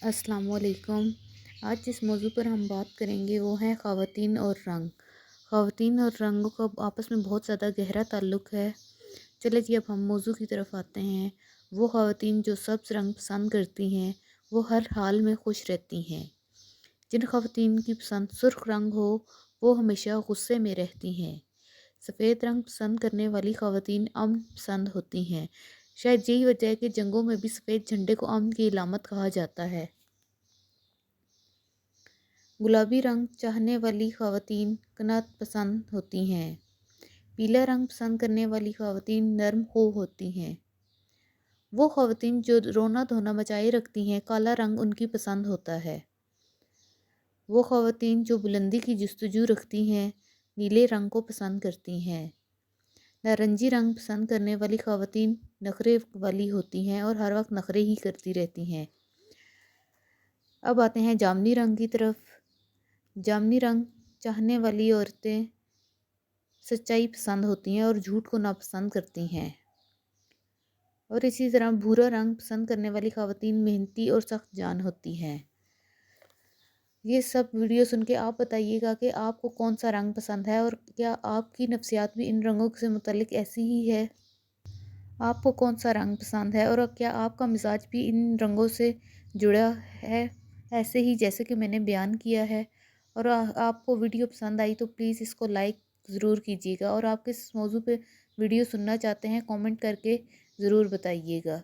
السلام علیکم۔ آج جس موضوع پر ہم بات کریں گے وہ ہیں خواتین اور رنگ۔ خواتین اور رنگوں کا آپس میں بہت زیادہ گہرا تعلق ہے۔ چلے جی اب ہم موضوع کی طرف آتے ہیں۔ وہ خواتین جو سبز رنگ پسند کرتی ہیں وہ ہر حال میں خوش رہتی ہیں۔ جن خواتین کی پسند سرخ رنگ ہو وہ ہمیشہ غصے میں رہتی ہیں۔ سفید رنگ پسند کرنے والی خواتین امن پسند ہوتی ہیں۔ شاید یہی وجہ ہے کہ جنگوں میں بھی سفید جھنڈے کو امن کی علامت کہا جاتا ہے۔ گلابی رنگ چاہنے والی خواتین قناعت پسند ہوتی ہیں۔ پیلا رنگ پسند کرنے والی خواتین نرم خو ہوتی ہیں۔ وہ خواتین جو رونا دھونا مچائے رکھتی ہیں کالا رنگ ان کی پسند ہوتا ہے۔ وہ خواتین جو بلندی کی جستجو رکھتی ہیں نیلے رنگ کو پسند کرتی ہیں۔ نارنجی رنگ پسند کرنے والی خواتین نخرے والی ہوتی ہیں اور ہر وقت نخرے ہی کرتی رہتی ہیں۔ اب آتے ہیں جامنی رنگ کی طرف۔ جامنی رنگ چاہنے والی عورتیں سچائی پسند ہوتی ہیں اور جھوٹ کو ناپسند کرتی ہیں۔ اور اسی طرح بھورا رنگ پسند کرنے والی خواتین محنتی اور سخت جان ہوتی ہیں۔ یہ سب ویڈیو سن کے آپ بتائیے گا کہ آپ کو کون سا رنگ پسند ہے اور کیا آپ کی نفسیات بھی ان رنگوں سے متعلق ایسی ہی ہے۔ آپ کو کون سا رنگ پسند ہے اور کیا آپ کا مزاج بھی ان رنگوں سے جڑا ہے ایسے ہی جیسے کہ میں نے بیان کیا ہے۔ اور آپ کو ویڈیو پسند آئی تو پلیز اس کو لائک ضرور کیجیے گا، اور آپ کس موضوع پہ ویڈیو سننا چاہتے ہیں کامنٹ کر کے ضرور بتائیے گا۔